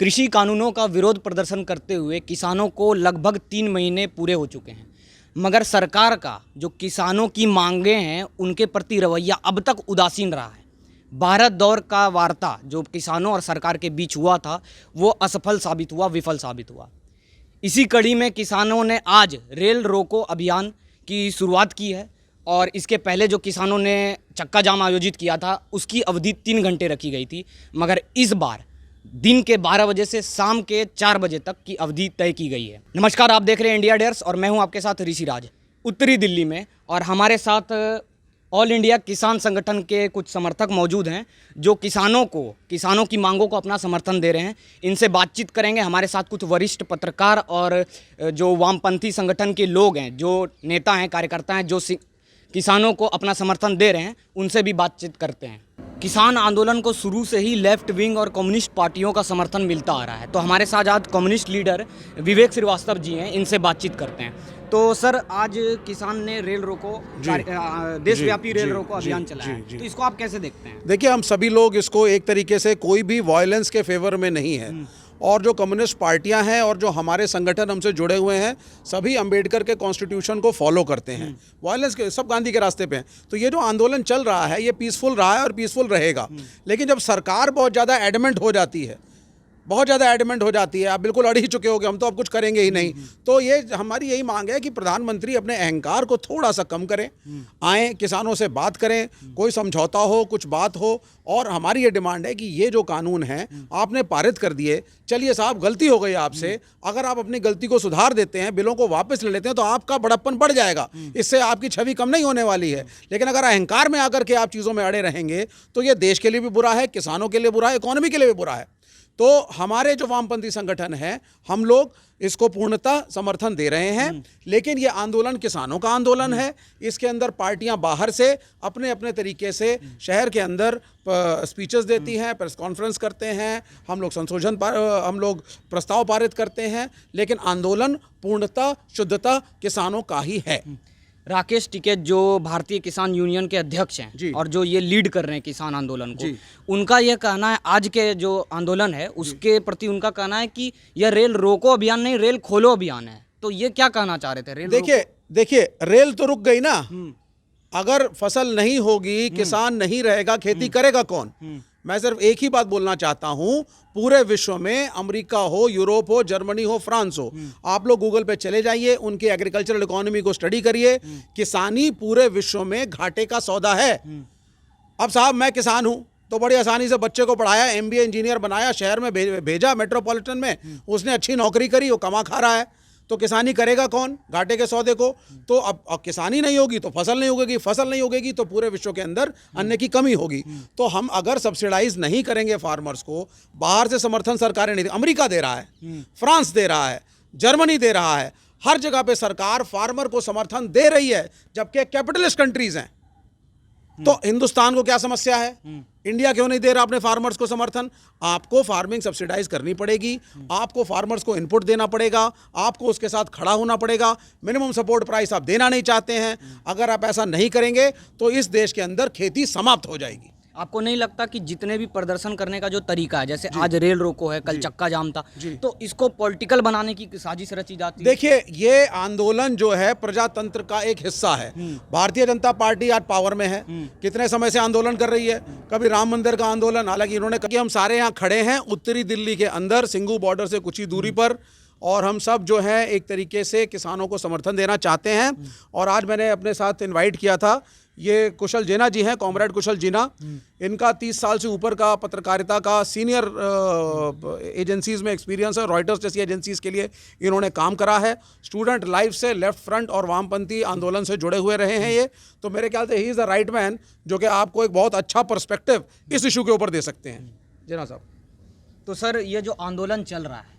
कृषि कानूनों का विरोध प्रदर्शन करते हुए किसानों को लगभग 3 महीने पूरे हो चुके हैं, मगर सरकार का जो किसानों की मांगें हैं उनके प्रति रवैया अब तक उदासीन रहा है। भारत दौर का वार्ता जो किसानों और सरकार के बीच हुआ था वो असफल साबित हुआ, विफल साबित हुआ। इसी कड़ी में किसानों ने आज रेल रोको अभियान की शुरुआत की है और इसके पहले जो किसानों ने चक्का जाम आयोजित किया था उसकी अवधि 3 घंटे रखी गई थी, मगर इस बार दिन के 12 बजे से शाम के 4 बजे तक की अवधि तय की गई है। नमस्कार, आप देख रहे हैं इंडिया डेयर्स और मैं हूं आपके साथ ऋषि राज, उत्तरी दिल्ली में। और हमारे साथ ऑल इंडिया किसान संगठन के कुछ समर्थक मौजूद हैं जो किसानों की मांगों को अपना समर्थन दे रहे हैं। इनसे बातचीत करेंगे। हमारे साथ कुछ वरिष्ठ पत्रकार और जो वामपंथी संगठन के लोग हैं, जो नेता हैं, कार्यकर्ता हैं, जो किसानों को अपना समर्थन दे रहे हैं, उनसे भी बातचीत करते हैं। किसान आंदोलन को शुरू से ही लेफ्ट विंग और कम्युनिस्ट पार्टियों का समर्थन मिलता आ रहा है। तो हमारे साथ आज कम्युनिस्ट लीडर विवेक श्रीवास्तव जी हैं, इनसे बातचीत करते हैं। तो सर, आज किसान ने रेल रोको देशव्यापी रेल रोको अभियान चलाया है, तो इसको आप कैसे देखते हैं? देखिए, हम सभी लोग इसको एक तरीके से कोई भी वायलेंस के फेवर में नहीं है, और जो कम्युनिस्ट पार्टियां हैं और जो हमारे संगठन हमसे जुड़े हुए हैं, सभी अंबेडकर के कॉन्स्टिट्यूशन को फॉलो करते हैं। वायलेंस के सब गांधी के रास्ते पे हैं। तो ये जो आंदोलन चल रहा है ये पीसफुल रहा है और पीसफुल रहेगा। लेकिन जब सरकार बहुत ज़्यादा एडमेंट हो जाती है, आप बिल्कुल अड़ ही चुके होगे, हम तो अब कुछ करेंगे ही नहीं, तो ये हमारी यही मांग है कि प्रधानमंत्री अपने अहंकार को थोड़ा सा कम करें, आए किसानों से बात करें, कोई समझौता हो, कुछ बात हो। और हमारी ये डिमांड है कि ये जो कानून है आपने पारित कर दिए, चलिए साहब, गलती हो गई आपसे, अगर आप अपनी गलती को सुधार देते हैं, बिलों को वापस ले लेते हैं, तो आपका बड़प्पन बढ़ जाएगा, इससे आपकी छवि कम नहीं होने वाली है। लेकिन अगर अहंकार में आकर के आप चीज़ों में अड़े रहेंगे तो ये देश के लिए भी बुरा है, किसानों के लिए बुरा है, इकोनॉमी के लिए भी बुरा है। तो हमारे जो वामपंथी संगठन है, हम लोग इसको पूर्णतः समर्थन दे रहे हैं। लेकिन ये आंदोलन किसानों का आंदोलन है। इसके अंदर पार्टियां बाहर से अपने अपने तरीके से शहर के अंदर स्पीचेस देती हैं, प्रेस कॉन्फ्रेंस करते हैं, हम लोग प्रस्ताव पारित करते हैं, लेकिन आंदोलन पूर्णतः शुद्धतः किसानों का ही है। राकेश टिकैत जो भारतीय किसान यूनियन के अध्यक्ष हैं और जो ये लीड कर रहे हैं किसान आंदोलन को, उनका यह कहना है, आज के जो आंदोलन है उसके प्रति उनका कहना है कि यह रेल रोको अभियान नहीं, रेल खोलो अभियान है। तो ये क्या कहना चाह रहे थे? रेल देखिए, रेल तो रुक गई ना। अगर फसल नहीं होगी, किसान नहीं रहेगा, खेती करेगा कौन? मैं सिर्फ एक ही बात बोलना चाहता हूं, पूरे विश्व में, अमेरिका हो, यूरोप हो, जर्मनी हो, फ्रांस हो, आप लोग गूगल पे चले जाइए, उनकी एग्रीकल्चरल इकोनॉमी को स्टडी करिए। किसानी पूरे विश्व में घाटे का सौदा है। अब साहब, मैं किसान हूं तो बड़ी आसानी से बच्चे को पढ़ाया, एमबीए इंजीनियर बनाया, शहर में भेजा मेट्रोपॉलिटन में, उसने अच्छी नौकरी करी, वो कमा खा रहा है। तो किसानी करेगा कौन घाटे के सौदे को? तो अब किसानी नहीं होगी तो फसल नहीं उगेगी, फसल नहीं उगेगी तो पूरे विश्व के अंदर अन्न की कमी होगी। तो हम अगर सब्सिडाइज नहीं करेंगे फार्मर्स को, बाहर से समर्थन सरकारें नहीं, अमेरिका दे रहा है, फ्रांस दे रहा है, जर्मनी दे रहा है, हर जगह पे सरकार फार्मर को समर्थन दे रही है, जबकि कैपिटलिस्ट कंट्रीज हैं। तो हिंदुस्तान को क्या समस्या है? इंडिया क्यों नहीं दे रहा अपने फार्मर्स को समर्थन? आपको फार्मिंग सब्सिडाइज करनी पड़ेगी, आपको फार्मर्स को इनपुट देना पड़ेगा, आपको उसके साथ खड़ा होना पड़ेगा। मिनिमम सपोर्ट प्राइस आप देना नहीं चाहते हैं। अगर आप ऐसा नहीं करेंगे तो इस देश के अंदर खेती समाप्त हो जाएगी। आपको नहीं लगता कि जितने भी प्रदर्शन करने का जो तरीका है, जैसे आज रेल रोको है, कल चक्का जाम था, तो इसको पॉलिटिकल बनाने की साजिश रची जाती है? देखिए, ये आंदोलन जो है प्रजातंत्र का एक हिस्सा है। भारतीय जनता पार्टी आज पावर में है, कितने समय से आंदोलन कर रही है। कभी राम मंदिर का आंदोलन, हालांकि इन्होंने कहा कि हम सारे यहाँ खड़े हैं उत्तरी दिल्ली के अंदर, सिंघू बॉर्डर से कुछ ही दूरी पर, और हम सब जो है एक तरीके से किसानों को समर्थन देना चाहते हैं। और आज मैंने अपने साथ इनवाइट किया था, ये कुशल जीना जी हैं, कॉमरेड कुशल जीना। इनका 30 साल से ऊपर का पत्रकारिता का सीनियर एजेंसीज में एक्सपीरियंस है, रॉयटर्स जैसी एजेंसीज के लिए इन्होंने काम करा है। स्टूडेंट लाइफ से लेफ्ट फ्रंट और वामपंथी आंदोलन से जुड़े हुए रहे हैं ये। तो मेरे ख्याल से he is the right man जो कि आपको एक बहुत अच्छा पर्सपेक्टिव इस इशू के ऊपर दे सकते हैं। जीना साहब, तो सर, ये जो आंदोलन चल रहा है,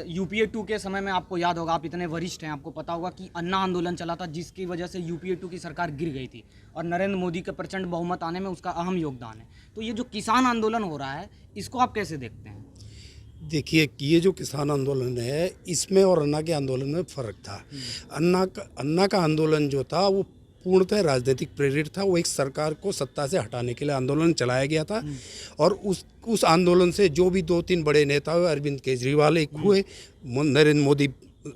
यूपीए 2 के समय में आपको याद होगा, आप इतने वरिष्ठ हैं, आपको पता होगा कि अन्ना आंदोलन चला था, जिसकी वजह से यूपीए 2 की सरकार गिर गई थी और नरेंद्र मोदी के प्रचंड बहुमत आने में उसका अहम योगदान है। तो ये जो किसान आंदोलन हो रहा है, इसको आप कैसे देखते हैं? देखिए, ये जो किसान आंदोलन है, इसमें और अन्ना के आंदोलन में फ़र्क था। अन्ना का आंदोलन जो था वो पूर्णतः राजनीतिक प्रेरित था। वो एक सरकार को सत्ता से हटाने के लिए आंदोलन चलाया गया था और उस आंदोलन से जो भी 2-3 बड़े नेता हुए, अरविंद केजरीवाल एक हुए, नरेंद्र मोदी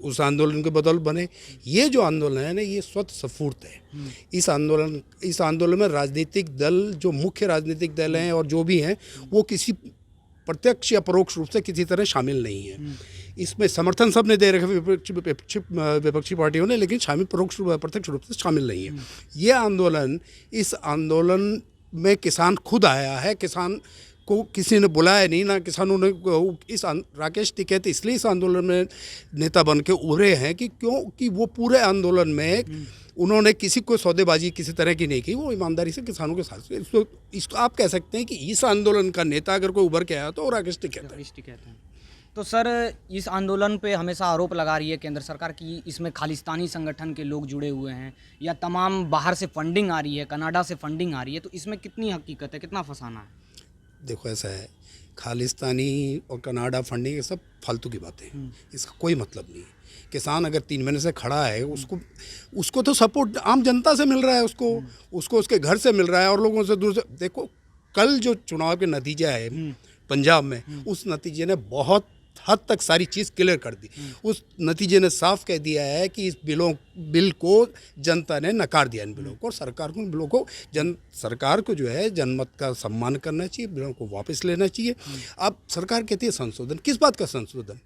उस आंदोलन के बदौलत बने। ये जो आंदोलन है ना, ये स्वतः स्फूर्त है। इस आंदोलन में राजनीतिक दल, जो मुख्य राजनीतिक दल हैं और जो भी हैं, वो किसी प्रत्यक्ष या परोक्ष रूप से किसी तरह शामिल नहीं है। इसमें समर्थन सबने दे रखे विपक्षी पार्टियों ने, लेकिन प्रत्यक्ष रूप से शामिल नहीं है। ये आंदोलन, इस आंदोलन में किसान खुद आया है, किसान को किसी ने बुलाया नहीं ना। किसानों ने राकेश टिकैत इसलिए इस आंदोलन में नेता बन के उभरे हैं कि क्योंकि वो पूरे आंदोलन में उन्होंने किसी को सौदेबाजी किसी तरह की नहीं की, वो ईमानदारी से किसानों के साथ। इसको आप कह सकते हैं कि इस आंदोलन का नेता अगर कोई उभर के आया तो राकेश टिकैत है। तो सर, इस आंदोलन पे हमेशा आरोप लगा रही है केंद्र सरकार कि इसमें खालिस्तानी संगठन के लोग जुड़े हुए हैं या तमाम बाहर से फंडिंग आ रही है, कनाडा से फंडिंग आ रही है। तो इसमें कितनी हकीकत है, कितना फसाना है? देखो, ऐसा है, खालिस्तानी और कनाडा फंडिंग ये सब फालतू की बातें हैं, इसका कोई मतलब नहीं है। किसान अगर 3 महीने से खड़ा है, उसको तो सपोर्ट आम जनता से मिल रहा है, उसको उसके घर से मिल रहा है और लोगों से दूर से। देखो, कल जो चुनाव के नतीजा है पंजाब में, उस नतीजे ने बहुत हद तक सारी चीज़ क्लियर कर दी। उस नतीजे ने साफ कह दिया है कि इस बिल को जनता ने नकार दिया। इन बिलों को, और सरकार को जो है जनमत का सम्मान करना चाहिए, बिलों को वापस लेना चाहिए। अब सरकार कहती है संशोधन, किस बात का संशोधन?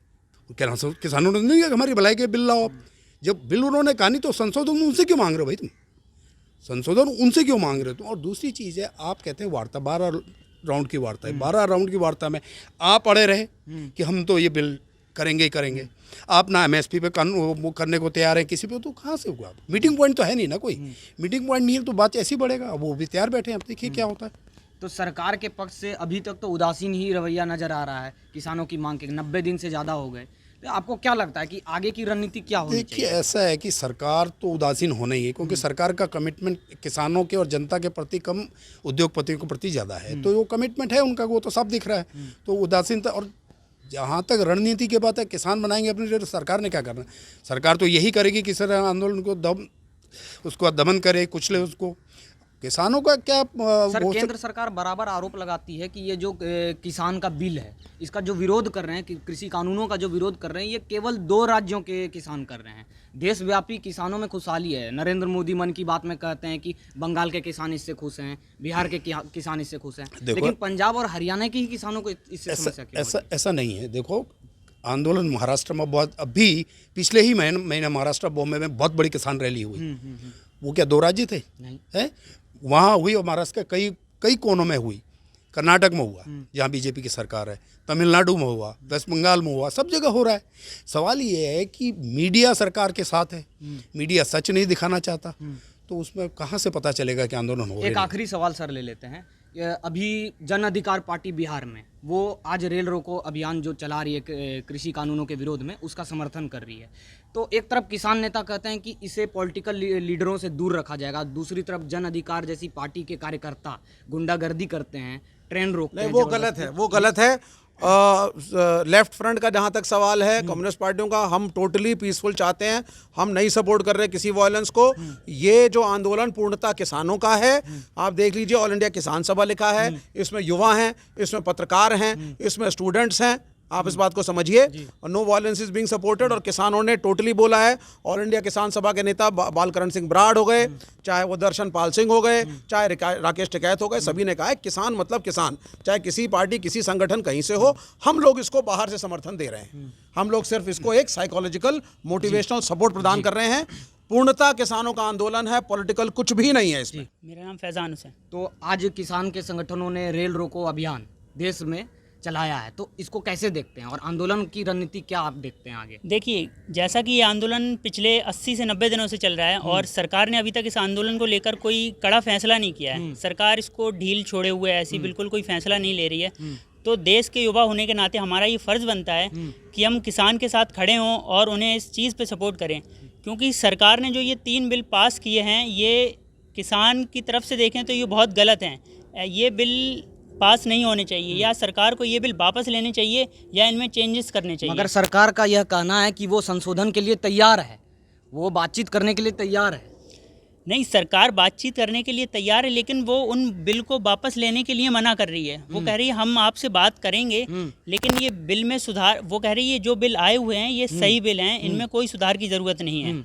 किसानों ने नहीं कहा हमारी भलाई के बिल लाओ। जब बिल उन्होंने कहा नहीं तो संशोधन उनसे क्यों मांग रहे हो भाई? तुम संशोधन उनसे क्यों मांग रहे हो तुम? और दूसरी चीज़ है, आप कहते हैं वार्ता 12 राउंड की वार्ता है। 12 राउंड की वार्ता में आप अड़े रहे कि हम तो ये बिल करेंगे ही करेंगे। आप ना एमएसपी पे करने को तैयार है किसी पे, तो कहाँ से होगा? मीटिंग पॉइंट तो है नहीं ना, कोई मीटिंग पॉइंट नहीं है तो बात ऐसी बढ़ेगा। अब वो भी तैयार बैठे हैं, अब देखिए क्या होता है। तो सरकार के पक्ष से अभी तक तो उदासीन ही रवैया नजर आ रहा है किसानों की मांग के। 90 दिन से ज़्यादा हो गए। तो आपको क्या लगता है कि आगे की रणनीति क्या होनी चाहिए? देखिए, ऐसा है कि सरकार तो उदासीन होना ही है, क्योंकि सरकार का कमिटमेंट किसानों के और जनता के प्रति कम, उद्योगपतियों के प्रति ज़्यादा है। तो वो कमिटमेंट है उनका, वो तो सब दिख रहा है। तो उदासीनता, और जहाँ तक रणनीति की बात है, किसान बनाएंगे अपनी जगह, सरकार ने क्या करना है? सरकार तो यही करेगी कि सर आंदोलन को उसको दमन करे, कुचले उसको। किसानों का क्या? सर, केंद्र सरकार बराबर आरोप लगाती है कि ये जो किसान का बिल है, इसका जो विरोध कर रहे हैं, कि कृषि कानूनों का जो विरोध कर रहे हैं, ये केवल 2 राज्यों के किसान कर रहे हैं। देशव्यापी किसानों में खुशहाली है। नरेंद्र मोदी मन की बात में कहते हैं कि बंगाल के किसान इससे खुश हैं, बिहार के किसान इससे खुश हैं, लेकिन पंजाब और हरियाणा के ही किसानों को इससे समस्या क्यों है? ऐसा नहीं है। देखो, आंदोलन महाराष्ट्र में बहुत, अभी पिछले ही महीने महाराष्ट्र बॉम्बे में बहुत बड़ी किसान रैली हुई। वो क्या 2 राज्य थे? नहीं है, वहाँ हुई और महाराष्ट्र के कई कोनों में हुई। कर्नाटक में हुआ जहाँ बीजेपी की सरकार है, तमिलनाडु में हुआ, वेस्ट बंगाल में हुआ, सब जगह हो रहा है। सवाल ये है कि मीडिया सरकार के साथ है, मीडिया सच नहीं दिखाना चाहता, तो उसमें कहाँ से पता चलेगा कि आंदोलन हो रहा है? एक आखिरी सवाल सर ले लेते हैं। अभी जन अधिकार पार्टी बिहार में वो आज रेल रोको अभियान जो चला रही है कृषि कानूनों के विरोध में, उसका समर्थन कर रही है। तो एक तरफ किसान नेता कहते हैं कि इसे पॉलिटिकल लीडरों से दूर रखा जाएगा, दूसरी तरफ जन अधिकार जैसी पार्टी के कार्यकर्ता गुंडागर्दी करते हैं, ट्रेन रोकते हैं। वो गलत है। लेफ्ट फ्रंट का जहाँ तक सवाल है, कम्युनिस्ट पार्टियों का, हम टोटली पीसफुल चाहते हैं। हम नहीं सपोर्ट कर रहे किसी वायलेंस को। ये जो आंदोलन पूर्णतः किसानों का है। आप देख लीजिए, ऑल इंडिया किसान सभा लिखा है, इसमें युवा हैं, इसमें पत्रकार हैं, इसमें स्टूडेंट्स हैं। आप इस बात को समझिए। No violence is being supported. और किसानों ने टोटली बोला है। ऑल इंडिया किसान सभा के नेता बालकरण सिंह बराड़ हो गए, चाहे वो दर्शन पाल सिंह हो गए, चाहे राकेश टिकैत हो गए, सभी ने कहा है किसान मतलब किसान, चाहे किसी पार्टी किसी संगठन कहीं से हो। हम लोग इसको बाहर से समर्थन दे रहे हैं। हम लोग सिर्फ इसको एक साइकोलॉजिकल मोटिवेशनल सपोर्ट प्रदान कर रहे हैं। पूर्णतः किसानों का आंदोलन है, पॉलिटिकल कुछ भी नहीं है इसमें। मेरा नाम फैजान हुसैन। तो आज किसान के संगठनों ने रेल रोको अभियान देश में चलाया है, तो इसको कैसे देखते हैं और आंदोलन की रणनीति क्या आप देखते हैं आगे? देखिए, जैसा कि ये आंदोलन पिछले 80 से 90 दिनों से चल रहा है और सरकार ने अभी तक इस आंदोलन को लेकर कोई कड़ा फैसला नहीं किया है। सरकार इसको ढील छोड़े हुए ऐसी बिल्कुल कोई फैसला नहीं ले रही है। तो देश के युवा होने के नाते हमारा ये फ़र्ज़ बनता है कि हम किसान के साथ खड़े हों और उन्हें इस चीज़ पे सपोर्ट करें, क्योंकि सरकार ने जो ये 3 बिल पास किए हैं, ये किसान की तरफ से देखें तो ये बहुत गलत हैं। ये बिल पास नहीं होने चाहिए, या सरकार को ये बिल वापस लेने चाहिए या इनमें चेंजेस करने चाहिए। मगर सरकार का यह कहना है कि वो संशोधन के लिए तैयार है, वो बातचीत करने के लिए तैयार है। नहीं, सरकार बातचीत करने के लिए तैयार है, लेकिन वो उन बिल को वापस लेने के लिए मना कर रही है। वो कह रही है हम आपसे बात करेंगे, लेकिन ये बिल में सुधार, वो कह रही है जो बिल आए हुए हैं ये सही बिल हैं, इनमें कोई सुधार की ज़रूरत नहीं है।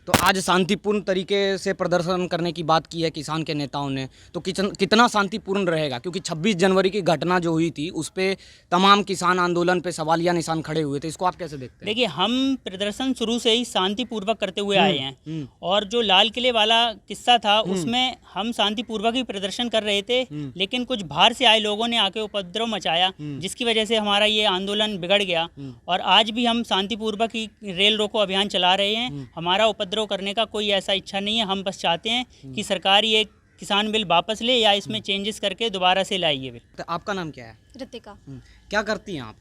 तो आज शांतिपूर्ण तरीके से प्रदर्शन करने की बात की है किसान के नेताओं ने, तो कितना शांतिपूर्ण रहेगा? क्योंकि 26 जनवरी की घटना जो हुई थी उस पे तमाम किसान आंदोलन पे सवालिया निशान खड़े हुए थे, इसको आप कैसे देखते हैं? देखिए, हम प्रदर्शन शुरू से ही शांतिपूर्वक करते हुए आए हैं, और जो लाल किले वाला किस्सा था उसमें हम शांतिपूर्वक ही प्रदर्शन कर रहे थे, लेकिन कुछ बाहर से आए लोगों ने आके उपद्रव मचाया, जिसकी वजह से हमारा ये आंदोलन बिगड़ गया। और आज भी हम शांतिपूर्वक ही रेल रोको अभियान चला रहे हैं। हमारा उपद्रव करने का कोई ऐसा इच्छा नहीं है। हम बस चाहते हैं कि सरकार ये किसान बिल वापस ले या इसमें चेंजेस करके दोबारा से लाए ये बिल। तो आपका नाम क्या है? रितिका। क्या करती हैं आप?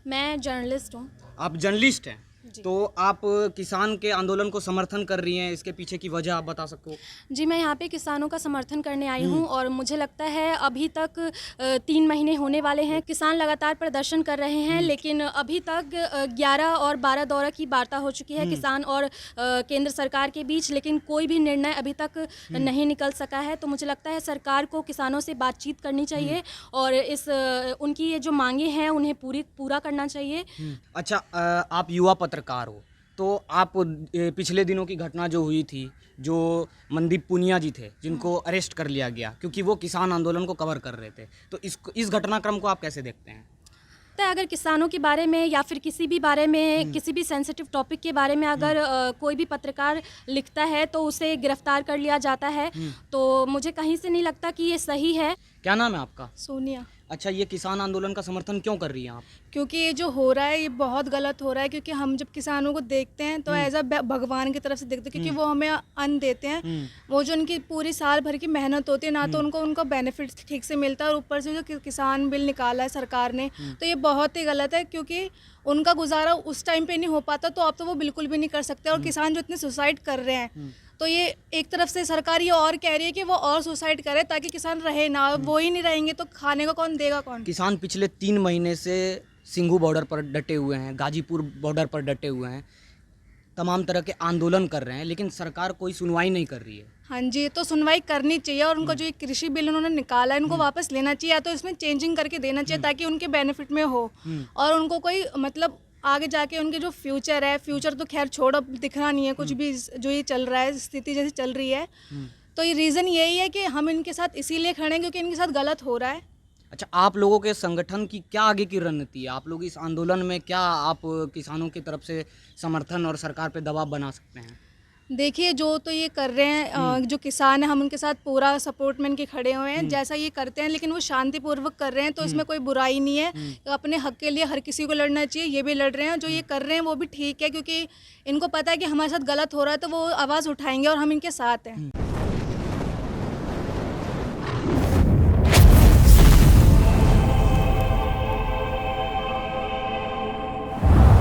मैं जर्नलिस्ट हूँ। आप जर्नलिस्ट हैं, तो आप किसान के आंदोलन को समर्थन कर रही हैं, इसके पीछे की वजह आप बता सको? जी, मैं यहाँ पे किसानों का समर्थन करने आई हूँ, और मुझे लगता है अभी तक 3 महीने होने वाले हैं। किसान लगातार प्रदर्शन कर रहे हैं, लेकिन अभी तक 11 और 12 दौर की वार्ता हो चुकी है किसान और केंद्र सरकार के बीच, लेकिन कोई भी निर्णय अभी तक नहीं निकल सका है। तो मुझे लगता है सरकार को किसानों से बातचीत करनी चाहिए और उनकी ये जो मांगे हैं उन्हें पूरा करना चाहिए। अच्छा, आप युवा पत्रकार हो, तो आप पिछले दिनों की घटना जो हुई थी, जो मनदीप पुनिया जी थे जिनको अरेस्ट कर लिया गया क्योंकि वो किसान आंदोलन को कवर कर रहे थे, तो इस घटनाक्रम को आप कैसे देखते हैं? तो अगर किसानों के बारे में या फिर किसी भी बारे में, किसी भी सेंसिटिव टॉपिक के बारे में अगर कोई भी पत्रकार लिखता है तो उसे गिरफ्तार कर लिया जाता है, तो मुझे कहीं से नहीं लगता कि ये सही है। क्या नाम है आपका? सोनिया। अच्छा, ये किसान आंदोलन का समर्थन क्यों कर रही हैं आप? क्योंकि ये जो हो रहा है ये बहुत गलत हो रहा है, क्योंकि हम जब किसानों को देखते हैं तो एज अ भगवान की तरफ से देखते हैं, क्योंकि वो हमें अन्न देते हैं। वो जो उनकी पूरी साल भर की मेहनत होती है ना, तो उनको उनका बेनिफिट ठीक से मिलता है, और ऊपर से जो किसान बिल निकाला है सरकार ने, तो ये बहुत ही गलत है, क्योंकि उनका गुजारा उस टाइम पे नहीं हो पाता, तो अब तो वो बिल्कुल भी नहीं कर सकते। और किसान जो इतने सुसाइड कर रहे हैं, तो ये एक तरफ से सरकार ये और कह रही है कि वो और सुसाइड करे ताकि किसान रहे ना, वो ही नहीं रहेंगे तो खाने को कौन देगा कौन? किसान पिछले 3 महीने से सिंघू बॉर्डर पर डटे हुए हैं, गाजीपुर बॉर्डर पर डटे हुए हैं, तमाम तरह के आंदोलन कर रहे हैं, लेकिन सरकार कोई सुनवाई नहीं कर रही है। हाँ जी, तो सुनवाई करनी चाहिए, और उनको जो ये कृषि बिल उन्होंने निकाला है इनको वापस लेना चाहिए, या तो इसमें चेंजिंग करके देना चाहिए ताकि उनके बेनिफिट में हो, और उनको कोई मतलब आगे जाके उनके जो फ्यूचर है, फ्यूचर तो खैर छोड़, अब दिखना नहीं है कुछ भी, जो ये चल रहा है स्थिति जैसे चल रही है, तो ये रीज़न यही है कि हम इनके साथ इसीलिए खड़े हैं क्योंकि इनके साथ गलत हो रहा है। अच्छा, आप लोगों के संगठन की क्या आगे की रणनीति है? आप लोग इस आंदोलन में क्या आप किसानों की तरफ से समर्थन और सरकार पे दबाव बना सकते हैं? देखिए, जो तो ये कर रहे हैं जो किसान है, हम उनके साथ पूरा सपोर्ट में इनके खड़े हुए हैं, जैसा ये करते हैं, लेकिन वो शांतिपूर्वक कर रहे हैं, तो इसमें कोई बुराई नहीं है। अपने हक के लिए हर किसी को लड़ना चाहिए, ये भी लड़ रहे हैं, जो ये कर रहे हैं वो भी ठीक है, क्योंकि इनको पता है कि हमारे साथ गलत हो रहा है, तो वो आवाज़ उठाएंगे और हम इनके साथ हैं।